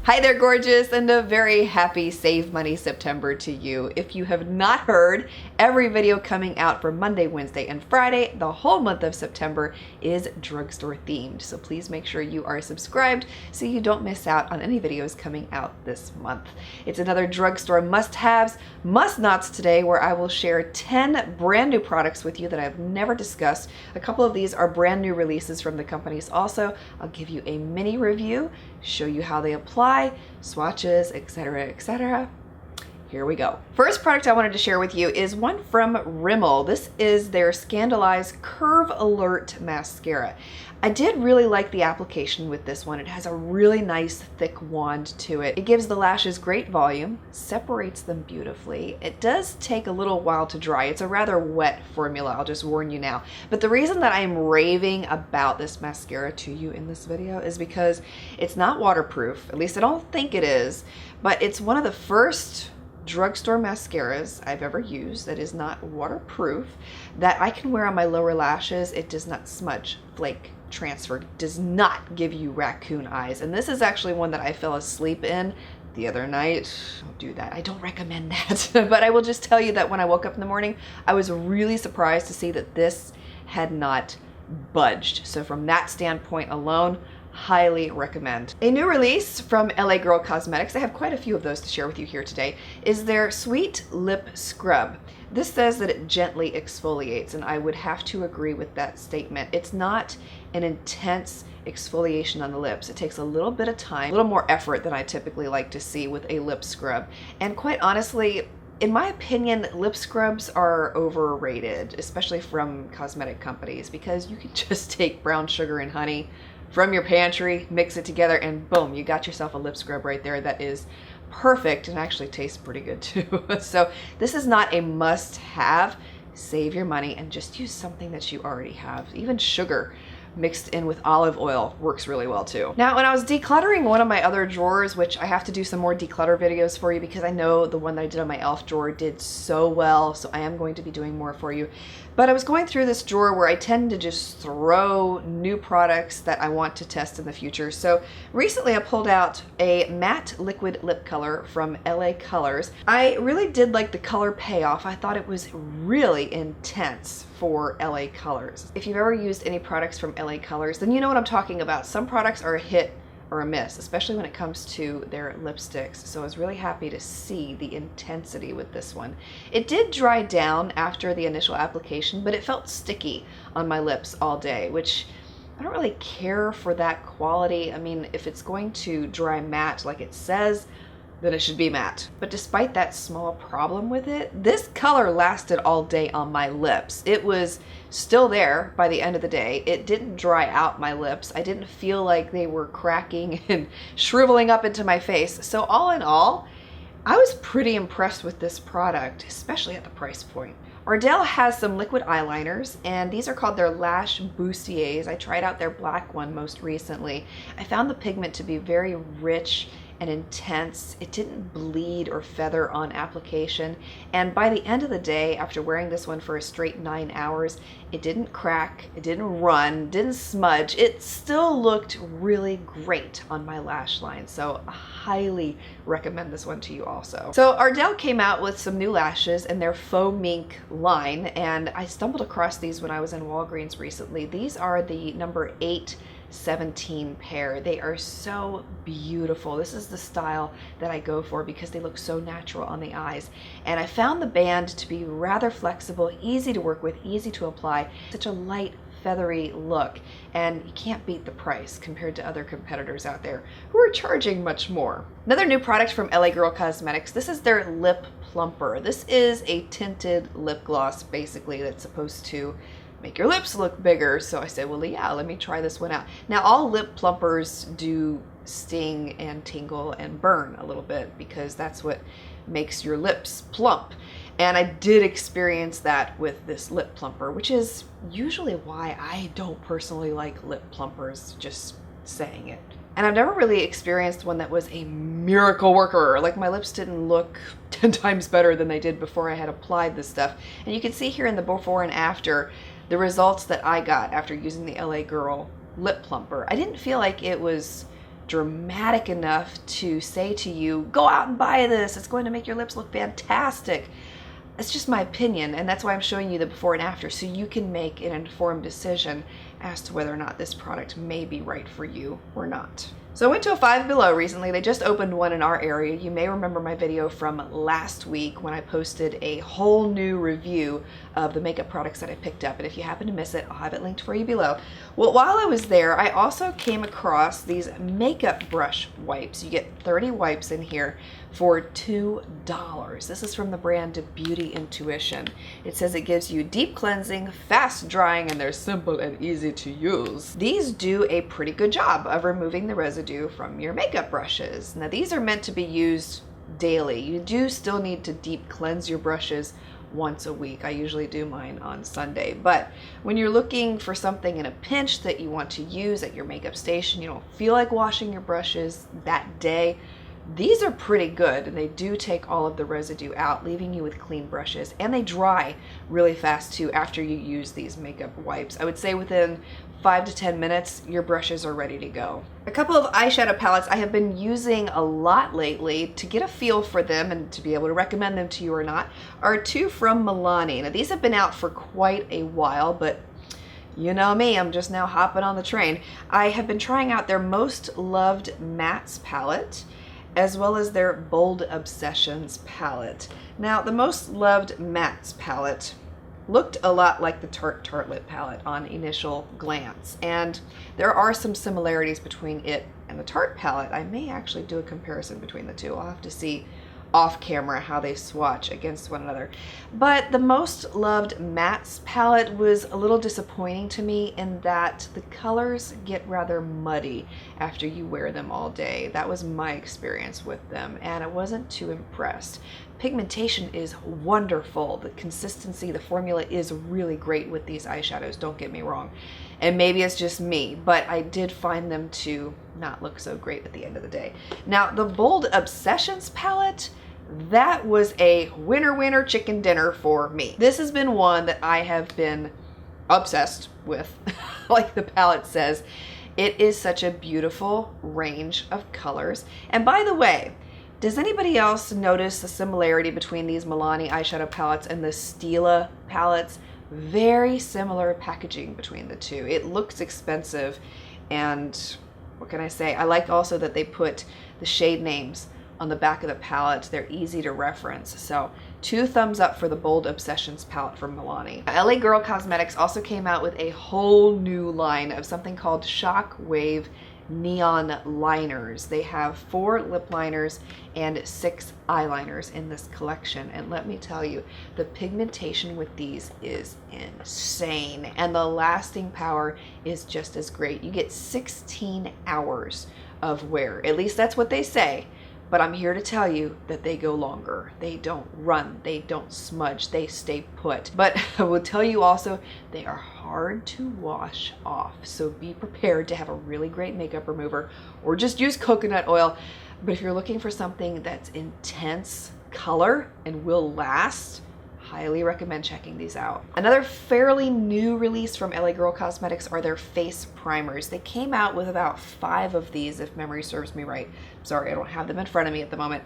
Hi there, gorgeous, and a very happy Save Money September to you. If you have not heard, every video coming out for Monday, Wednesday, and Friday, the whole month of September, is drugstore themed. So please make sure you are subscribed so you don't miss out on any videos coming out this month. It's another drugstore must-haves, must-nots today, where I will share 10 brand new products with you that I've never discussed. A couple of these are brand new releases from the companies also. I'll give you a mini review, show you how they apply, swatches, etc., etc. Here we go. First product I wanted to share with you is one from Rimmel. This is their Scandalized Curve Alert Mascara. I did really like the application with this one. It has a really nice thick wand to it. It gives the lashes great volume, separates them beautifully. It does take a little while to dry. It's a rather wet formula, I'll just warn you now. But the reason that I'm raving about this mascara to you in this video is because it's not waterproof, at least I don't think it is, but it's one of the first drugstore mascaras I've ever used that is not waterproof, that I can wear on my lower lashes. It does not smudge, flake, transfer, does not give you raccoon eyes. And this is actually one that I fell asleep in the other night. Don't do that. I don't recommend that. But I will just tell you that when I woke up in the morning, I was really surprised to see that this had not budged. So from that standpoint alone, highly recommend. A new release from LA Girl Cosmetics, I have quite a few of those to share with you here today, is their Sweet Lip Scrub. This says that it gently exfoliates, and I would have to agree with that statement. It's not an intense exfoliation on the lips. It takes a little bit of time, a little more effort than I typically like to see with a lip scrub. And quite honestly, in my opinion, lip scrubs are overrated, especially from cosmetic companies, because you can just take brown sugar and honey from your pantry, mix it together, and boom, you got yourself a lip scrub right there that is perfect and actually tastes pretty good too. So this is not a must-have. Save your money and just use something that you already have. Even sugar mixed in with olive oil works really well too. Now, when I was decluttering one of my other drawers, which I have to do some more declutter videos for you because I know the one that I did on my e.l.f. drawer did so well, so I am going to be doing more for you. But I was going through this drawer where I tend to just throw new products that I want to test in the future. So recently I pulled out a matte liquid lip color from LA Colors. I really did like the color payoff. I thought it was really intense for LA Colors. If you've ever used any products from LA Colors, then you know what I'm talking about. Some products are a hit or a miss, especially when it comes to their lipsticks. So I was really happy to see the intensity with this one. It did dry down after the initial application, but it felt sticky on my lips all day, which I don't really care for that quality. I mean, if it's going to dry matte like it says, then it should be matte. But despite that small problem with it, this color lasted all day on my lips. It was still there by the end of the day. It didn't dry out my lips. I didn't feel like they were cracking and shriveling up into my face. So all in all, I was pretty impressed with this product, especially at the price point. Ardell has some liquid eyeliners, and these are called their Lash Bustiers. I tried out their black one most recently. I found the pigment to be very rich and intense. It didn't bleed or feather on application, and by the end of the day, after wearing this one for a straight 9 hours, it didn't crack, it didn't run, didn't smudge. It still looked really great on my lash line, so I highly recommend this one to you also. So Ardell came out with some new lashes in their faux mink line, and I stumbled across these when I was in Walgreens recently. These are the number 817 pair. They are so beautiful. This is the style that I go for because they look so natural on the eyes. And I found the band to be rather flexible, easy to work with, easy to apply, such a light, feathery look, and you can't beat the price compared to other competitors out there who are charging much more. Another new product from LA Girl Cosmetics, this is their lip plumper. This is a tinted lip gloss basically that's supposed to make your lips look bigger. So I said, well, yeah, let me try this one out. Now, all lip plumpers do sting and tingle and burn a little bit because that's what makes your lips plump. And I did experience that with this lip plumper, which is usually why I don't personally like lip plumpers, just saying it. And I've never really experienced one that was a miracle worker. Like, my lips didn't look 10 times better than they did before I had applied this stuff. And you can see here in the before and after, the results that I got after using the LA Girl lip plumper, I didn't feel like it was dramatic enough to say to you, go out and buy this, it's going to make your lips look fantastic. It's just my opinion, and that's why I'm showing you the before and after, so you can make an informed decision as to whether or not this product may be right for you or not. So I went to a Five Below recently. They just opened one in our area. You may remember my video from last week when I posted a whole new review of the makeup products that I picked up. And if you happen to miss it, I'll have it linked for you below. Well, while I was there, I also came across these makeup brush wipes. You get 30 wipes in here for $2. This is from the brand Beauty Intuition. It says it gives you deep cleansing, fast drying, and they're simple and easy to use. These do a pretty good job of removing the residue from your makeup brushes. Now these are meant to be used daily. You do still need to deep cleanse your brushes once a week. I usually do mine on Sunday, but when you're looking for something in a pinch that you want to use at your makeup station, you don't feel like washing your brushes that day, these are pretty good, and they do take all of the residue out, leaving you with clean brushes, and they dry really fast too after you use these makeup wipes. I would say within 5 to 10 minutes, your brushes are ready to go. A couple of eyeshadow palettes I have been using a lot lately to get a feel for them and to be able to recommend them to you or not are two from Milani. Now these have been out for quite a while, but you know me, I'm just now hopping on the train. I have been trying out their Most Loved Mattes palette, as well as their Bold Obsessions palette. Now, the Most Loved Mattes palette looked a lot like the Tarte Tartelette palette on initial glance, and there are some similarities between it and the Tarte palette. I may actually do a comparison between the two. I'll have to see off camera how they swatch against one another. But the Most Loved Mattes palette was a little disappointing to me in that the colors get rather muddy after you wear them all day. That was my experience with them, and I wasn't too impressed. Pigmentation is wonderful. The consistency, the formula is really great with these eyeshadows, don't get me wrong. And maybe it's just me, but I did find them to not look so great at the end of the day. Now, the Bold Obsessions palette, that was a winner chicken dinner for me. This has been one that I have been obsessed with, like the palette says. It is such a beautiful range of colors. And by the way, does anybody else notice the similarity between these Milani eyeshadow palettes and the Stila palettes? Very similar packaging between the two. It looks expensive, and what can I say? I like also that they put the shade names on the back of the palette. They're easy to reference. So 2 thumbs up for the Bold Obsessions palette from Milani. LA Girl Cosmetics also came out with a whole new line of something called Shockwave Neon Liners. They have 4 lip liners and 6 eyeliners in this collection, and let me tell you, the pigmentation with these is insane, and the lasting power is just as great. You get 16 hours of wear. At least that's what they say. But I'm here to tell you that they go longer. They don't run, they don't smudge, they stay put. But I will tell you also, they are hard to wash off. So be prepared to have a really great makeup remover, or just use coconut oil. But if you're looking for something that's intense color and will last, highly recommend checking these out. Another fairly new release from LA Girl Cosmetics are their face primers. They came out with about 5 of these, if memory serves me right. Sorry, I don't have them in front of me at the moment.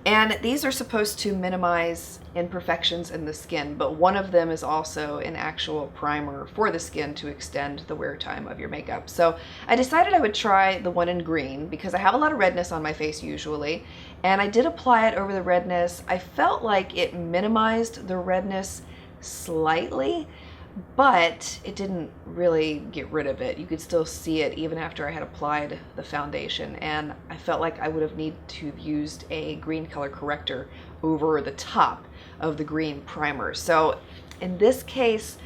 And these are supposed to minimize imperfections in the skin, but one of them is also an actual primer for the skin to extend the wear time of your makeup. So I decided I would try the one in green because I have a lot of redness on my face usually, and I did apply it over the redness. I felt like it minimized the redness slightly, but it didn't really get rid of it. You could still see it even after I had applied the foundation, and I felt like I would have needed to have used a green color corrector over the top of the green primer. So in this case,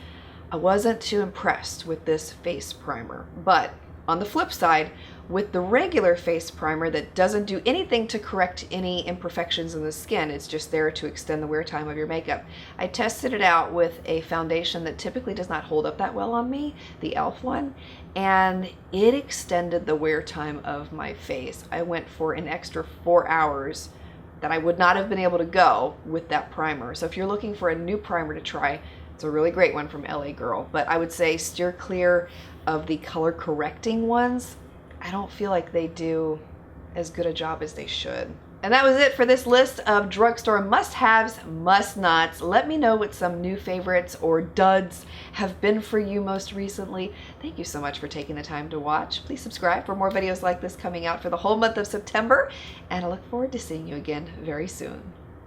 I wasn't too impressed with this face primer. But on the flip side, with the regular face primer that doesn't do anything to correct any imperfections in the skin, it's just there to extend the wear time of your makeup, I tested it out with a foundation that typically does not hold up that well on me, the e.l.f. one, and it extended the wear time of my face. I went for an extra 4 hours that I would not have been able to go with that primer. So if you're looking for a new primer to try, It's a really great one from LA Girl, but I would say steer clear of the color correcting ones. I don't feel like they do as good a job as they should. And that was it for this list of drugstore must-haves, must-nots. Let me know what some new favorites or duds have been for you most recently. Thank you so much for taking the time to watch. Please subscribe for more videos like this coming out for the whole month of September, and I look forward to seeing you again very soon.